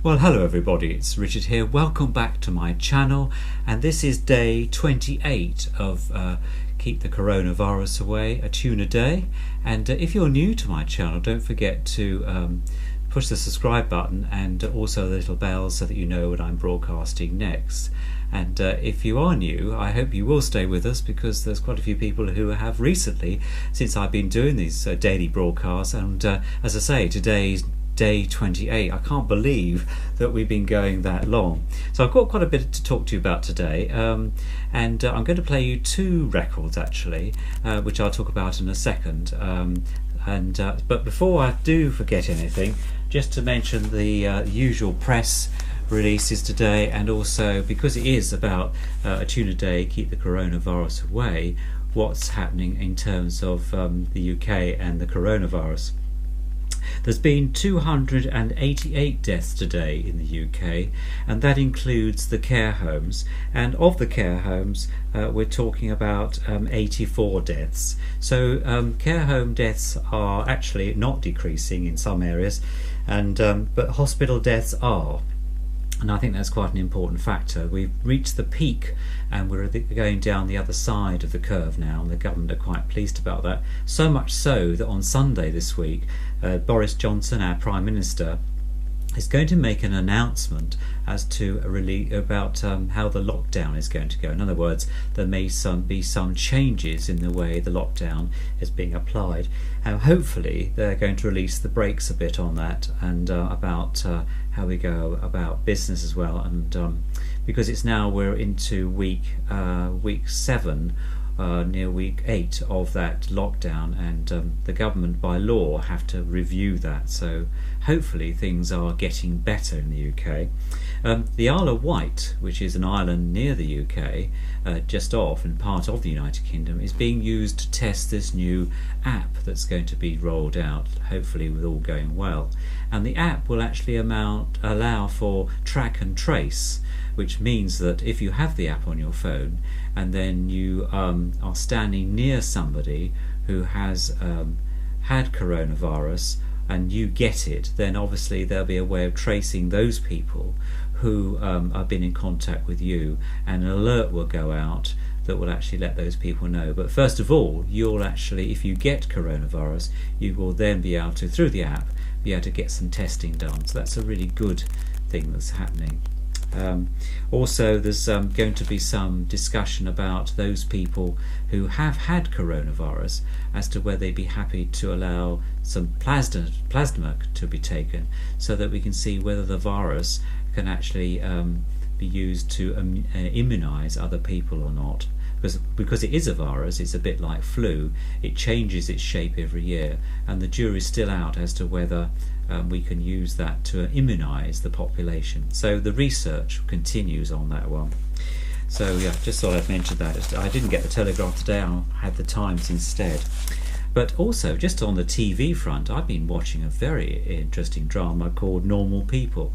Well, hello everybody, it's Richard here. Welcome back to my channel, and this is day 28 of Keep the Coronavirus Away, a tune a day. And if you're new to my channel, don't forget to push the subscribe button and also the little bell so that you know when I'm broadcasting next. And if you are new, I hope you will stay with us, because there's quite a few people who have recently, since I've been doing these daily broadcasts. And as I say, today's day 28. I can't believe that we've been going that long. So I've got quite a bit to talk to you about today, and I'm going to play you two records actually, which I'll talk about in a second. But before I do forget anything, just to mention the usual press releases today, and also because it is about a tune a day, keep the coronavirus away, what's happening in terms of the UK and the coronavirus. There's been 288 deaths today in the UK, and that includes the care homes. And of the care homes, we're talking about 84 deaths. So care home deaths are actually not decreasing in some areas, and but hospital deaths are. And I think that's quite an important factor. We've reached the peak and we're going down the other side of the curve now, and the government are quite pleased about that. So much so that on Sunday this week, Boris Johnson, our Prime Minister, is going to make an announcement as to about how the lockdown is going to go. In other words, there may be some changes in the way the lockdown is being applied, and hopefully they're going to release the brakes a bit on that, and about how we go about business as well. And because it's now we're into week 7, near week 8 of that lockdown, and the government by law have to review that, so hopefully things are getting better in the UK. The Isle of Wight, which is an island near the UK, just off and part of the United Kingdom, is being used to test this new app that's going to be rolled out, hopefully with all going well. And the app will actually allow for track and trace, which means that if you have the app on your phone and then you are standing near somebody who has had coronavirus and you get it, then obviously there'll be a way of tracing those people who have been in contact with you, and an alert will go out that will actually let those people know. But first of all, you'll actually, if you get coronavirus, you will then be able to, through the app, be able to get some testing done. So that's a really good thing that's happening. Also, there's going to be some discussion about those people who have had coronavirus as to whether they'd be happy to allow some plasma to be taken, so that we can see whether the virus can actually be used to immunize other people or not. Because it is a virus, it's a bit like flu, it changes its shape every year, and the jury's still out as to whether we can use that to immunize the population. So the research continues on that one. So yeah, just thought I'd mention that. I didn't get the Telegraph today, I had the Times instead. But also, just on the TV front, I've been watching a very interesting drama called Normal People.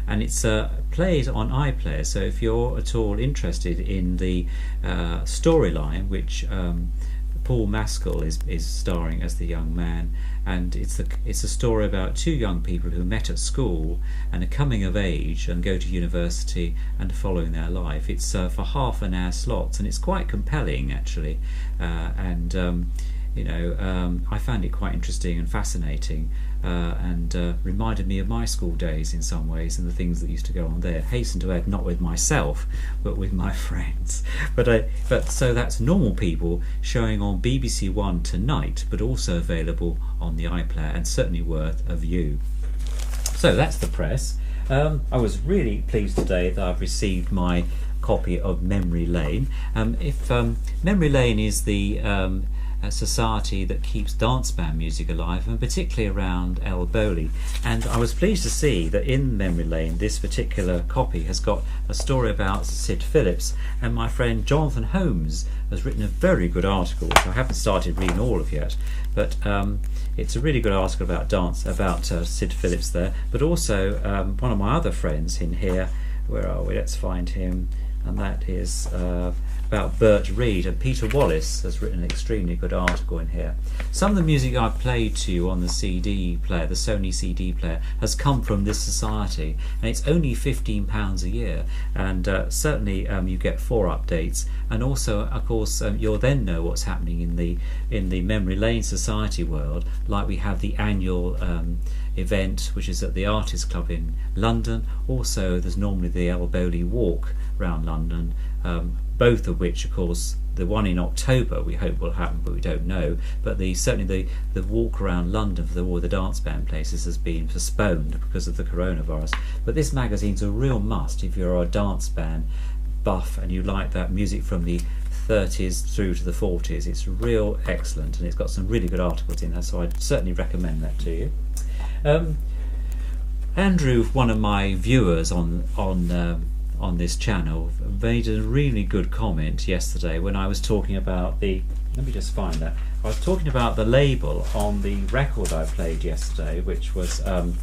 And it's played on iPlayer, so if you're at all interested in the storyline, which Paul Maskell is starring as the young man, and it's a story about two young people who met at school and are coming of age and go to university and following their life. It's for half an hour slots, and it's quite compelling actually, I found it quite interesting and fascinating, and reminded me of my school days in some ways, and the things that used to go on there. Hasten to add, not with myself but with my friends. But so that's Normal People, showing on BBC One tonight, but also available on the iPlayer, and certainly worth a view. So that's the press. I was really pleased today that I've received my copy of Memory Lane. Memory Lane is the a society that keeps dance band music alive, and particularly around El Boli. And I was pleased to see that in Memory Lane this particular copy has got a story about Sid Phillips, and my friend Jonathan Holmes has written a very good article, which I haven't started reading all of yet, but it's a really good article about Sid Phillips there. But also one of my other friends in here, where are we, let's find him, and that is about Bert Reed, and Peter Wallace has written an extremely good article in here. Some of the music I've played to you on the CD player, the Sony CD player, has come from this society, and it's only £15 a year, and certainly you get 4 updates, and also of course you'll then know what's happening in the Memory Lane Society world, like we have the annual event which is at the Artists Club in London. Also there's normally the El Bowley Walk around London, both of which of course the one in October we hope will happen, but we don't know, but certainly the walk around London for all the dance band places has been postponed because of the coronavirus. But this magazine's a real must if you're a dance band buff and you like that music from the 30s through to the 40s. It's real excellent, and it's got some really good articles in there, so I'd certainly recommend that to you. Andrew, one of my viewers on this channel, made a really good comment yesterday when I was talking about the, let me just find that, I was talking about the label on the record I played yesterday, which was Oh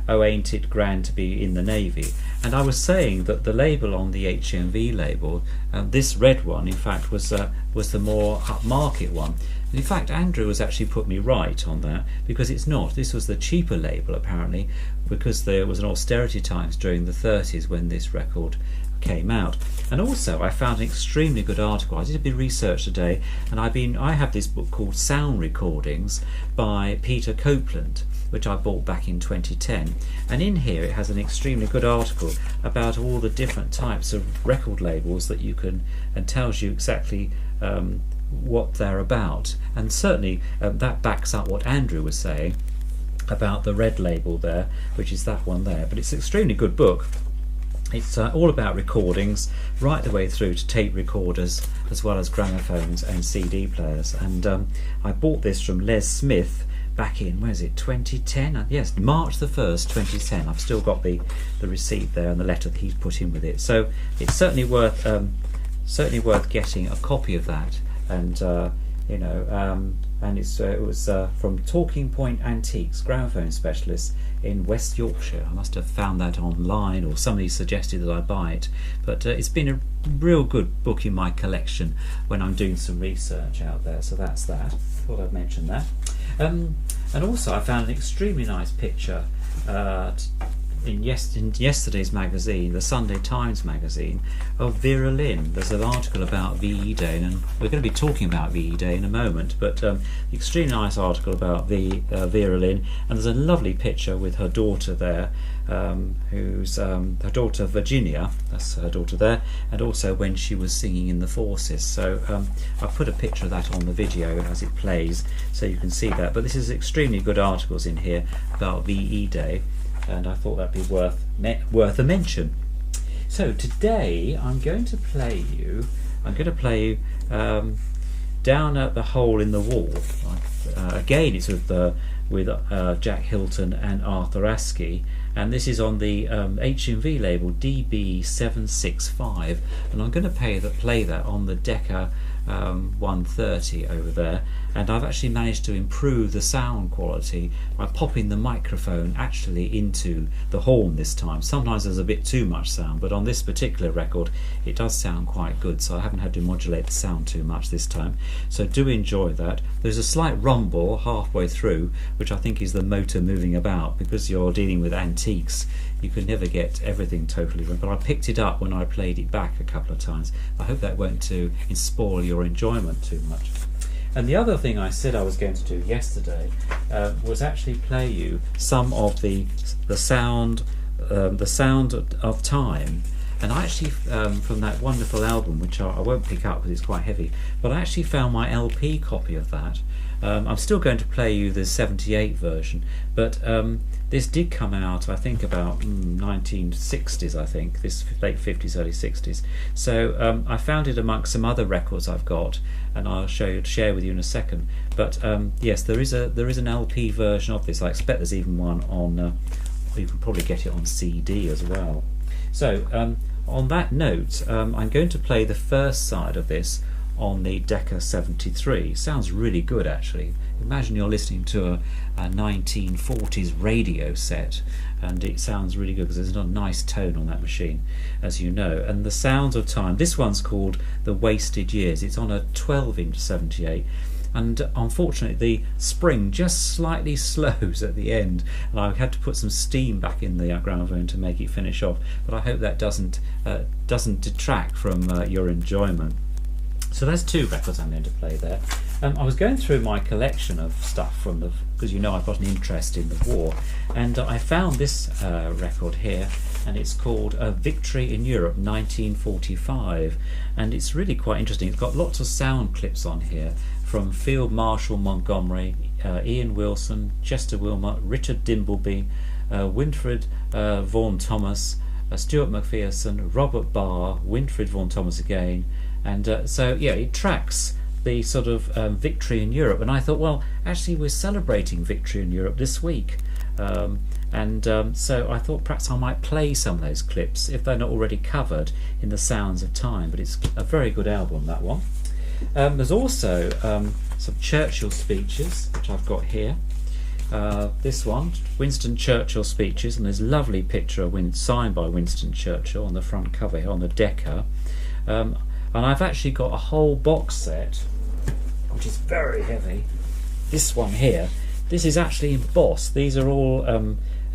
Ain't It Grand to Be in the Navy, and I was saying that the label on the HMV label, this red one in fact was the more upmarket one. And in fact Andrew has actually put me right on that, because it's not. This was the cheaper label apparently, because there was an austerity times during the 30s when this record came out. And also I found an extremely good article. I did a bit of research today, and I have this book called Sound Recordings by Peter Copeland, which I bought back in 2010, and in here it has an extremely good article about all the different types of record labels that you can, and tells you exactly what they're about. And certainly that backs up what Andrew was saying about the red label there, which is that one there. But it's an extremely good book. It's all about recordings right the way through to tape recorders as well as gramophones and CD players. And I bought this from Les Smith back in, where is it, 2010? Yes, March the 1st, 2010. I've still got the receipt there and the letter that he's put in with it. So it's certainly worth getting a copy of that. And you know, and it was from Talking Point Antiques, gramophone specialists in West Yorkshire. I must have found that online, or somebody suggested that I buy it. But it's been a real good book in my collection when I'm doing some research out there. So that's that. Thought I'd mention that. And also I found an extremely nice picture in yesterday's magazine, the Sunday Times magazine, of Vera Lynn. There's an article about VE Day, and we're going to be talking about VE Day in a moment, but extremely nice article about Vera Lynn, and there's a lovely picture with her daughter there, who's her daughter Virginia, that's her daughter there, and also when she was singing in the forces. So I've put a picture of that on the video as it plays, so you can see that. But this is extremely good articles in here about VE Day, and I thought that'd be worth a mention. So today I'm going to play you Down at the Hole in the Wall. Again, it's with Jack Hylton and Arthur Askey, and this is on the HMV label DB765, and I'm going to play that on the Decca 130 over there. And I've actually managed to improve the sound quality by popping the microphone actually into the horn this time. Sometimes there's a bit too much sound, but on this particular record it does sound quite good, so I haven't had to modulate the sound too much this time. So do enjoy that. There's a slight rumble halfway through, which I think is the motor moving about. Because you're dealing with antiques, you can never get everything totally right, but I picked it up when I played it back a couple of times. I hope that won't spoil your enjoyment too much. And the other thing I said I was going to do yesterday was actually play you some of the sound of time. And I actually, from that wonderful album, which I won't pick up because it's quite heavy, but I actually found my LP copy of that. I'm still going to play you the 78 version, but this did come out, I think, about 1960s, I think, this late 50s, early 60s. So I found it amongst some other records I've got, and I'll share with you in a second. But yes, there is an LP version of this. I expect there's even one on, you can probably get it on CD as well. So on that note, I'm going to play the first side of this on the Decca 73. Sounds really good, actually. Imagine you're listening to a 1940s radio set, and it sounds really good because there's a nice tone on that machine, as you know. And the Sounds of Time, this one's called The Wasted Years. It's on a 12-inch 78. And unfortunately the spring just slightly slows at the end, and I had to put some steam back in the gramophone to make it finish off, but I hope that doesn't detract from your enjoyment. So there's two records I'm going to play there. I was going through my collection of stuff from because you know I've got an interest in the war, and I found this record here, and it's called Victory in Europe 1945, and it's really quite interesting. It's got lots of sound clips on here from Field Marshal Montgomery, Ian Wilson, Chester Wilmot, Richard Dimbleby, Winfried Vaughan Thomas, Stuart McPherson, Robert Barr, Winfried Vaughan Thomas again, and so yeah, it tracks the sort of victory in Europe. And I thought, well, actually we're celebrating victory in Europe this week, so I thought perhaps I might play some of those clips if they're not already covered in the Sounds of Time. But it's a very good album, that one. There's also some Churchill speeches, which I've got here. This one, Winston Churchill speeches, and there's a lovely picture signed by Winston Churchill on the front cover here on the Decca. And I've actually got a whole box set, which is very heavy. This one here, this is actually embossed. These are all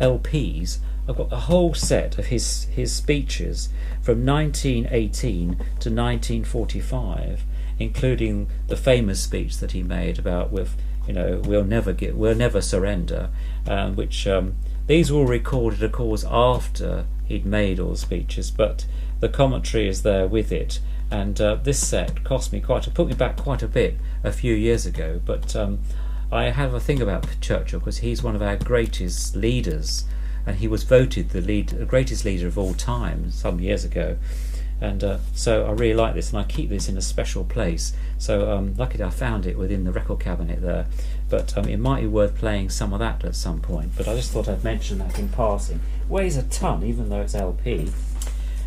LPs. I've got the whole set of his speeches from 1918 to 1945, including the famous speech that he made about we'll never surrender, which these were recorded, of course, after he'd made all the speeches, but the commentary is there with it. And this set put me back quite a bit a few years ago, but I have a thing about Churchill because he's one of our greatest leaders, and he was voted the greatest leader of all time some years ago. And so I really like this, and I keep this in a special place. So luckily I found it within the record cabinet there, but it might be worth playing some of that at some point. But I just thought I'd mention that in passing. Weighs a ton, even though it's LP.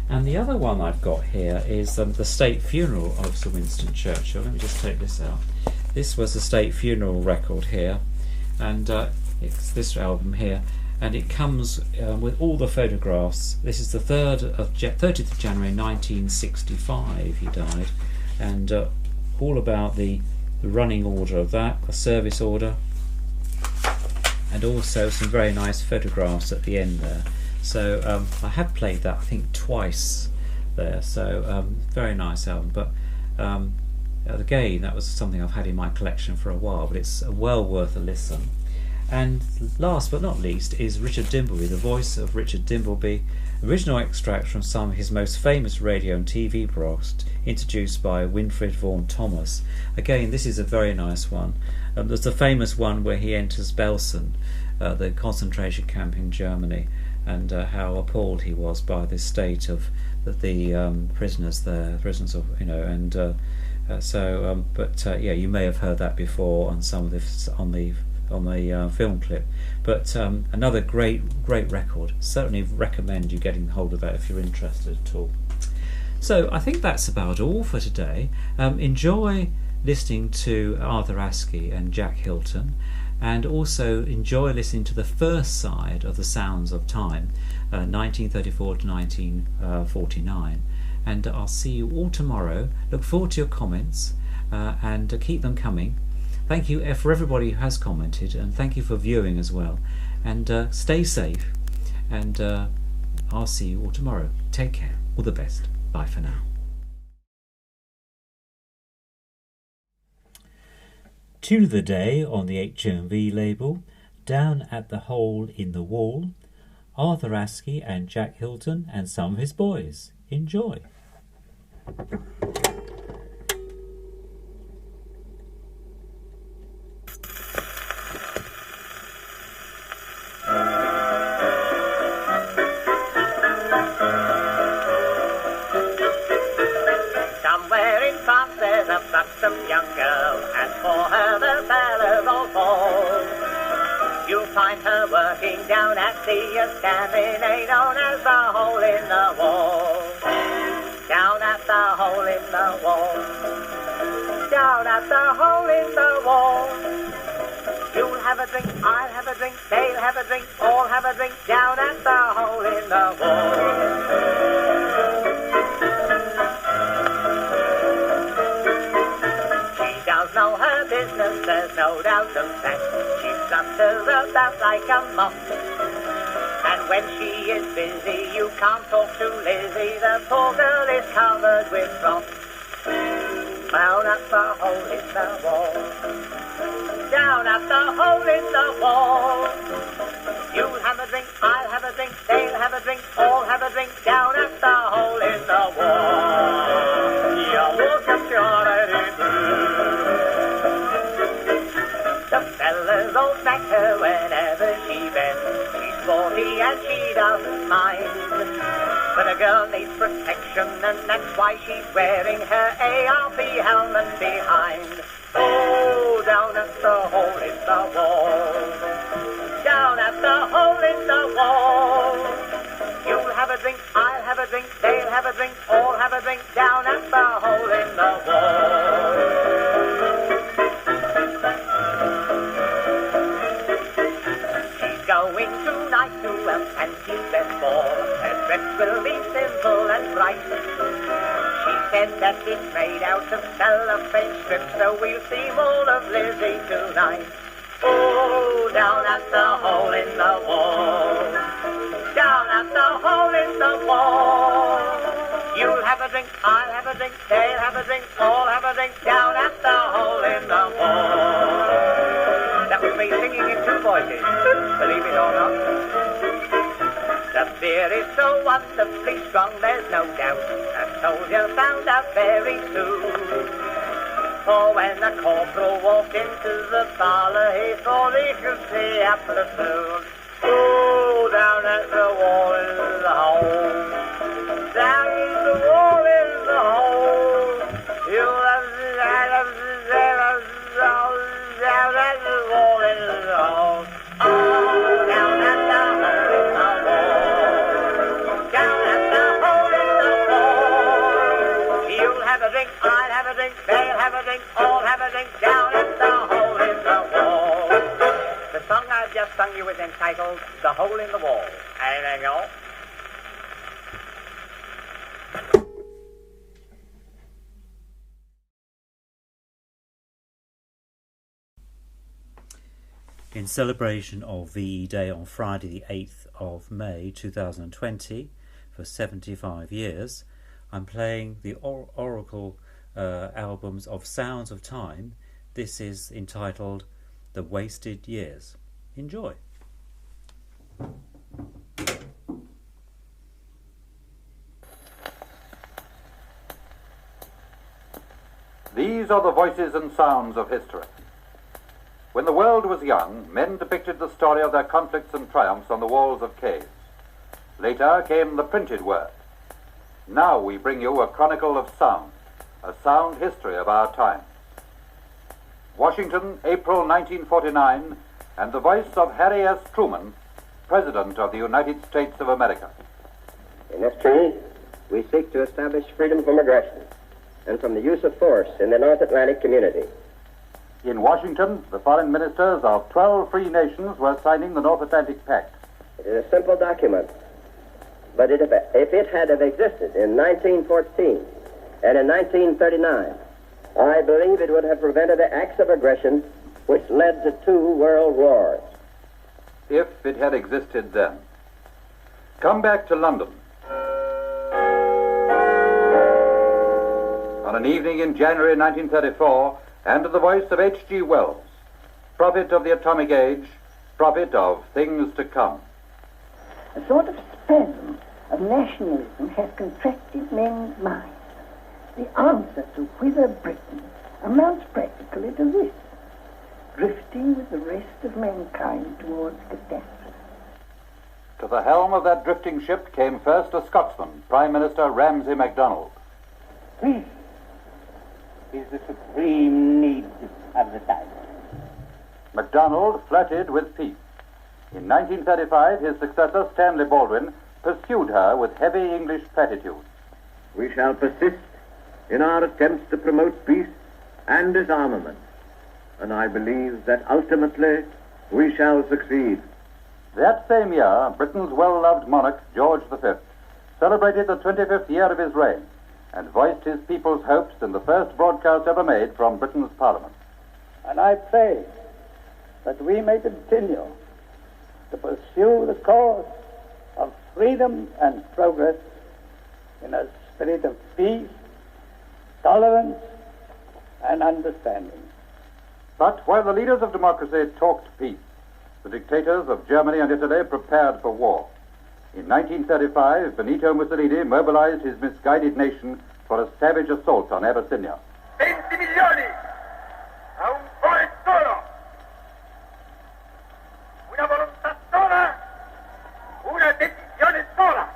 And the other one I've got here is the State Funeral of Sir Winston Churchill. Let me just take this out. This was the State Funeral record here, and it's this album here, and it comes with all the photographs. This is the 30th of January 1965 he died, and all about the running order of that, the service order, and also some very nice photographs at the end there. So I have played that, I think, twice there, so very nice album. But again, that was something I've had in my collection for a while, but it's well worth a listen. And last but not least is Richard Dimbleby, the voice of Richard Dimbleby, original extract from some of his most famous radio and TV broadcasts, introduced by Winfried Vaughan Thomas. Again, this is a very nice one. There's the famous one where he enters Belsen, the concentration camp in Germany, and how appalled he was by the state of the prisoners there, yeah, you may have heard that before on some of this on the film clip. But another great record. Certainly recommend you getting hold of that if you're interested at all. So I think that's about all for today. Enjoy listening to Arthur Askey and Jack Hylton, and also enjoy listening to the first side of the Sounds of Time, 1934 to 1949. And I'll see you all tomorrow. Look forward to your comments, and keep them coming. Thank you for everybody who has commented, and thank you for viewing as well. And stay safe, and I'll see you all tomorrow. Take care. All the best. Bye for now. Tune of the day on the HMV label, Down at the Hole in the Wall, Arthur Askey and Jack Hylton and some of his boys. Enjoy. Somewhere in France there's a buxom young girl, and for her the fellas all fall. You'll find her working down at the establishment known as the Hole in the Wall. Down at the Hole in the Wall. down at the hole in the wall. You'll have a drink, I'll have a drink, they'll have a drink, all have a drink down at the hole in the wall. She does know her business, there's no doubt of that. She flutters about like a moth. And when she is busy, you can't talk to Lizzie. The poor girl is covered with froth. Down at the hole in the wall. Down at the hole in the wall. You'll have a drink, I'll have a drink, they'll have a drink, all have a drink down at the hole in the wall. You walk up your the fellas all thank her whenever she bends. She's sporty and she doesn't mind. But a girl needs protection and that's why she's wearing her ARP helmet behind. Oh, down at the hole in the wall. Down at the hole in the wall. You'll have a drink, I'll have a drink, they'll have a drink, all have a drink down at the hole in the wall. She's going tonight to a fancy dress ball. Her dress will be simple and bright. She said that it's made out of cellophane strips, so we'll see more of Lizzie tonight. Oh, down at the hole in the wall. Down at the hole in the wall. You'll have a drink, I'll have a drink, they'll have a drink, all have a drink down at the hole in the wall. That was me singing in two voices, believe it or not. The beer is so wonderfully strong, there's no doubt. A soldier found out very soon. For when the corporal walked into the parlour, he thought he could see a platoon. Oh, down at the wall in the hole. Down in the wall in the hole. You'll have to down at the wall in the hole. Oh, down at the hole in the wall. Down at the hole in the wall. You'll have a drink, I'll have a drink, they'll have a drink, all have a drink down at the hole in the wall. The song I've just sung you is entitled The Hole in the Wall. And there you go. In celebration of VE Day on Friday the 8th of May 2020 for 75 years, I'm playing the Oracle albums of Sounds of Time. This is entitled The Wasted Years. Enjoy. These are the voices and sounds of history. When the world was young, men depicted the story of their conflicts and triumphs on the walls of caves. Later came the printed word. Now we bring you a chronicle of sound, a sound history of our times. Washington, April 1949, and the voice of Harry S. Truman, President of the United States of America. In this treaty, we seek to establish freedom from aggression and from the use of force in the North Atlantic community. In Washington, the foreign ministers of 12 free nations were signing the North Atlantic Pact. It is a simple document, but if it had have existed in 1914 and in 1939, I believe it would have prevented the acts of aggression which led to 2 world wars. If it had existed then. Come back to London. On an evening in January 1934, and to the voice of H.G. Wells, prophet of the atomic age, prophet of things to come. A sort of spasm of nationalism has contracted men's minds. The answer to whither Britain amounts practically to this: drifting with the rest of mankind towards catastrophe. To the helm of that drifting ship came first a Scotsman, Prime Minister Ramsay MacDonald. Peace is the supreme need of the time. MacDonald flirted with peace. In 1935, his successor, Stanley Baldwin, pursued her with heavy English platitudes. We shall persist in our attempts to promote peace and disarmament. And I believe that ultimately we shall succeed. That same year, Britain's well-loved monarch, George V, celebrated the 25th year of his reign and voiced his people's hopes in the first broadcast ever made from Britain's Parliament. And I pray that we may continue to pursue the cause of freedom and progress in a spirit of peace, tolerance, and understanding. But while the leaders of democracy talked peace, the dictators of Germany and Italy prepared for war. In 1935, Benito Mussolini mobilized his misguided nation for a savage assault on Abyssinia. 20 milioni a un cuore solo, una volontà sola, una decisione sola.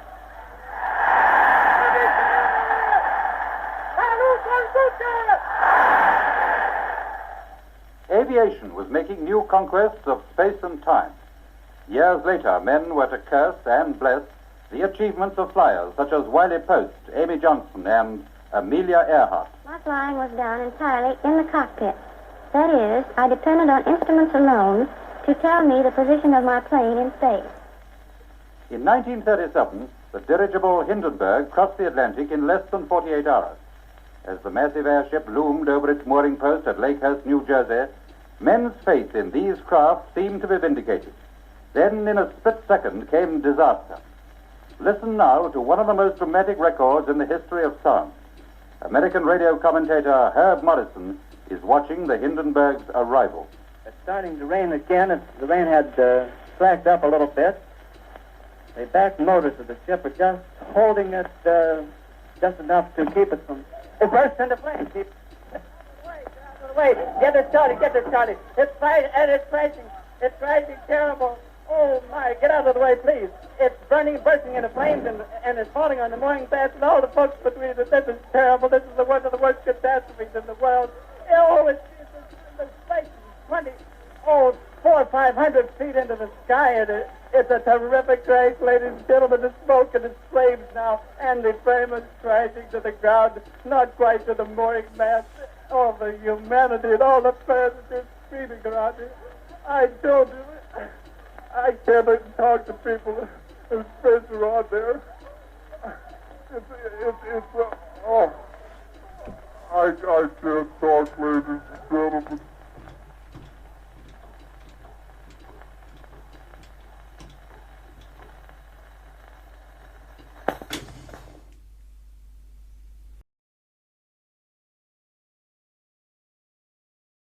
Aviation was making new conquests of space and time. Years later, men were to curse and bless the achievements of flyers such as Wiley Post, Amy Johnson, and Amelia Earhart. My flying was done entirely in the cockpit. That is, I depended on instruments alone to tell me the position of my plane in space. In 1937, the dirigible Hindenburg crossed the Atlantic in less than 48 hours. As the massive airship loomed over its mooring post at Lakehurst, New Jersey, men's faith in these craft seemed to be vindicated. Then, in a split second, came disaster. Listen now to one of the most dramatic records in the history of sound. American radio commentator Herb Morrison is watching the Hindenburg's arrival. It's starting to rain again. The rain had slacked up a little bit. The back motors of the ship are just holding it just enough to keep it from... It bursts into flames. Wait, get it started. It's fighting, and it's crashing. It's crashing terrible. Oh, my, get out of the way, please. It's bursting into flames, and it's falling on the mooring mast and all the folks between us. This is terrible. This is one of the worst catastrophes in the world. Oh, it's like 400 or 500 feet into the sky, and it's a terrific crash, ladies and gentlemen. The smoke and the flames now, and the frame is crashing to the ground, not quite to the mooring mast. All the humanity and all the passengers screaming around me. I told you, I can't talk to people whose friends are on there.